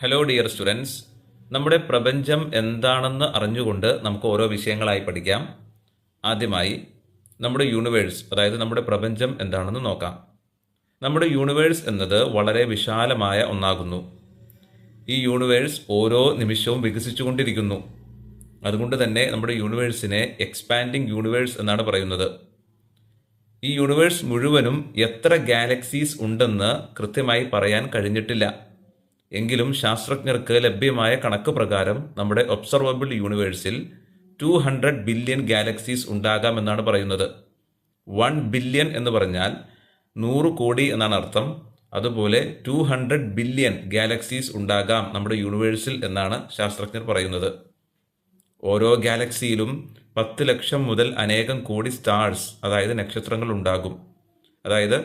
Hello dear students, നമ്മുടെ പ്രപഞ്ചം എന്താണെന്ന് അറിഞ്ഞുകൊണ്ട് നമുക്ക് ഓരോ വിഷയങ്ങളായി പഠിക്കാം. ആദ്യമായി നമ്മുടെ യൂണിവേഴ്സ്, അതായത് നമ്മുടെ പ്രപഞ്ചം എന്താണെന്ന് നോക്കാം. നമ്മുടെ യൂണിവേഴ്സ് എന്നത് വളരെ വിശാലമായ ഒന്നാകുന്നു. ഈ യൂണിവേഴ്സ് ഓരോ നിമിഷവും വികസിച്ചുകൊണ്ടിരിക്കുന്നു. അതുകൊണ്ട് തന്നെ നമ്മുടെ യൂണിവേഴ്സിനെ എക്സ്പാൻഡിങ് യൂണിവേഴ്സ് എന്നാണ് പറയുന്നത്. ഈ യൂണിവേഴ്സ് മുഴുവനും എത്ര ഗാലക്സീസ് ഉണ്ടെന്ന് കൃത്യമായി പറയാൻ കഴിഞ്ഞിട്ടില്ല. എങ്കിലും ശാസ്ത്രജ്ഞർക്ക് ലഭ്യമായ കണക്ക് പ്രകാരം നമ്മുടെ ഒബ്സർവബിൾ യൂണിവേഴ്സിൽ 200 ബില്യൺ ഗാലക്സീസ് ഉണ്ടാകാമെന്നാണ് പറയുന്നത്. 1 ബില്യൺ എന്ന് പറഞ്ഞാൽ 100 കോടി എന്നാണ് അർത്ഥം. അതുപോലെ 200 ബില്യൺ ഗാലക്സീസ് ഉണ്ടാകാം നമ്മുടെ യൂണിവേഴ്സിൽ എന്നാണ് ശാസ്ത്രജ്ഞർ പറയുന്നത്. ഓരോ ഗാലക്സിയിലും 10 ലക്ഷം മുതൽ അനേകം കോടി സ്റ്റാർസ്, അതായത് നക്ഷത്രങ്ങൾ ഉണ്ടാകും. അതായത്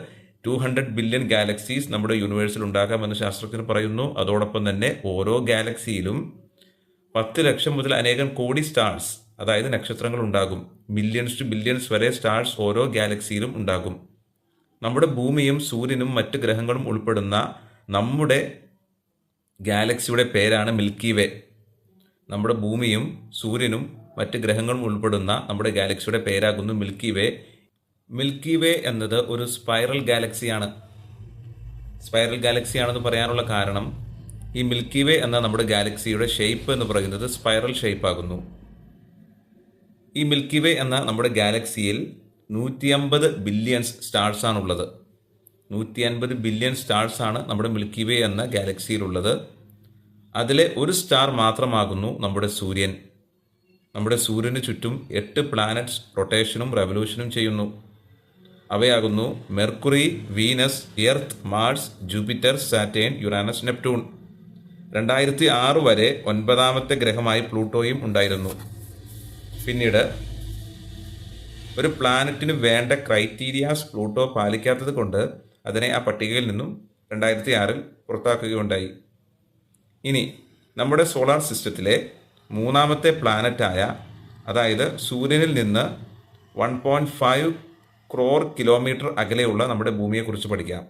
200 ബില്യൺ ഗാലക്സീസ് നമ്മുടെ യൂണിവേഴ്സിൽ ഉണ്ടാകാമെന്ന് ശാസ്ത്രജ്ഞർ പറയുന്നു. അതോടൊപ്പം തന്നെ ഓരോ ഗാലക്സിയിലും 10 ലക്ഷം മുതൽ അനേകം കോടി സ്റ്റാർസ്, അതായത് നക്ഷത്രങ്ങൾ ഉണ്ടാകും. മില്യൺസ് ടു ബില്യൺസ് വരെ സ്റ്റാർസ് ഓരോ ഗാലക്സിയിലും ഉണ്ടാകും. നമ്മുടെ ഭൂമിയും സൂര്യനും മറ്റ് ഗ്രഹങ്ങളും ഉൾപ്പെടുന്ന നമ്മുടെ ഗാലക്സിയുടെ പേരാണ് മിൽക്കി വേ. നമ്മുടെ ഭൂമിയും സൂര്യനും മറ്റ് ഗ്രഹങ്ങളും ഉൾപ്പെടുന്ന നമ്മുടെ ഗാലക്സിയുടെ പേരാകുന്നു മിൽക്കി വേ. മിൽക്കി വേ എന്നത് ഒരു സ്പൈറൽ ഗാലക്സിയാണ്. സ്പൈറൽ ഗാലക്സിയാണെന്ന് പറയാനുള്ള കാരണം, ഈ മിൽക്കി വേ എന്ന നമ്മുടെ ഗാലക്സിയുടെ ഷേപ്പ് എന്ന് പറയുന്നത് സ്പൈറൽ ഷേപ്പ് ആകുന്നു. ഈ മിൽക്കി വേ എന്ന നമ്മുടെ ഗാലക്സിയിൽ 150 ബില്യൺസ് സ്റ്റാർസ് ആണുള്ളത്. 150 ബില്യൺ സ്റ്റാർസ് ആണ് നമ്മുടെ മിൽക്കി വേ എന്ന ഗാലക്സിയിലുള്ളത്. അതിലെ ഒരു സ്റ്റാർ മാത്രമാകുന്നു നമ്മുടെ സൂര്യൻ. നമ്മുടെ സൂര്യന് ചുറ്റും 8 പ്ലാനറ്റ്സ് റൊട്ടേഷനും റെവല്യൂഷനും ചെയ്യുന്നു. അവയാകുന്നു Mercury, Venus, Earth, Mars, Jupiter, Saturn, Uranus, Neptune. 2006 വരെ 9ാമത്തെ ഗ്രഹമായി പ്ലൂട്ടോയും ഉണ്ടായിരുന്നു. പിന്നീട് ഒരു പ്ലാനറ്റിന് വേണ്ട ക്രൈറ്റീരിയാസ് പ്ലൂട്ടോ പാലിക്കാത്തത് കൊണ്ട് അതിനെ ആ പട്ടികയിൽ നിന്നും 2006 പുറത്താക്കുകയുണ്ടായി. ഇനി നമ്മുടെ സോളാർ സിസ്റ്റത്തിലെ 3ാമത്തെ പ്ലാനറ്റായ, അതായത് സൂര്യനിൽ നിന്ന് 1.5 crore കിലോമീറ്റർ അകലെയുള്ള നമ്മുടെ ഭൂമിയെക്കുറിച്ച് പഠിക്കാം.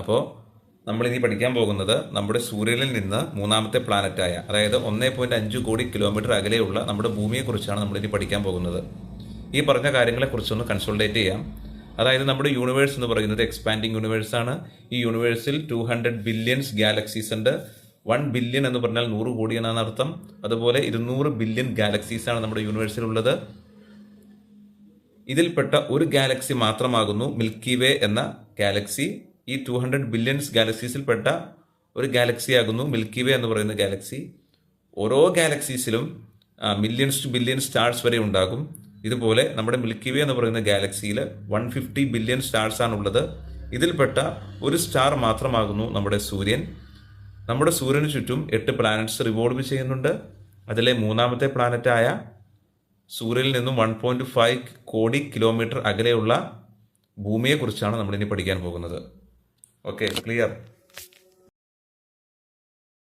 അപ്പോൾ നമ്മളിനി പഠിക്കാൻ പോകുന്നത് നമ്മുടെ സൂര്യനിൽ നിന്ന് 3ാമത്തെ പ്ലാനറ്റായ, അതായത് 1.5 കോടി കിലോമീറ്റർ അകലെയുള്ള നമ്മുടെ ഭൂമിയെക്കുറിച്ചാണ് നമ്മളിനി പഠിക്കാൻ പോകുന്നത്. ഈ പറഞ്ഞ കാര്യങ്ങളെക്കുറിച്ചൊന്ന് കൺസോൾട്ടേറ്റ് ചെയ്യാം. അതായത് നമ്മുടെ യൂണിവേഴ്സ് എന്ന് പറയുന്നത് എക്സ്പാൻഡിങ് യൂണിവേഴ്സാണ്. ഈ യൂണിവേഴ്സിൽ 200 ബില്യൺസ് ഗാലക്സീസ് ഉണ്ട്. 1 ബില്യൺ എന്ന് പറഞ്ഞാൽ 100 കോടി എന്നാണ് അർത്ഥം. അതുപോലെ 200 ബില്യൺ ഗാലക്സീസാണ് നമ്മുടെ യൂണിവേഴ്സിലുള്ളത്. ഇതിൽപ്പെട്ട ഒരു ഗാലക്സി മാത്രമാകുന്നു മിൽക്കി വേ എന്ന ഗാലക്സി. ഈ 200 ബില്യൺസ് ഗാലക്സീസിൽപ്പെട്ട ഒരു ഗാലക്സിയാകുന്നു മിൽക്കി വേ എന്ന് പറയുന്ന ഗാലക്സി. ഓരോ ഗാലക്സീസിലും മില്യൺസ് ടു ബില്യൺ സ്റ്റാർസ് വരെ ഉണ്ടാകും. ഇതുപോലെ നമ്മുടെ മിൽക്കി വേ എന്ന് പറയുന്ന ഗാലക്സിയിൽ 150 ബില്യൺ സ്റ്റാർസ് ആണുള്ളത്. ഇതിൽപ്പെട്ട ഒരു സ്റ്റാർ മാത്രമാകുന്നു നമ്മുടെ സൂര്യൻ. നമ്മുടെ സൂര്യന് ചുറ്റും 8 പ്ലാനറ്റ്സ് റിവോൾവ് ചെയ്യുന്നുണ്ട്. അതിലെ 3ാമത്തെ പ്ലാനറ്റായ സൂര്യനിൽ നിന്നും 1.5 കോടി കിലോമീറ്റർ അകലെയുള്ള ഭൂമിയെക്കുറിച്ചാണ് നമ്മളിനി പഠിക്കാൻ പോകുന്നത്. Okay, clear?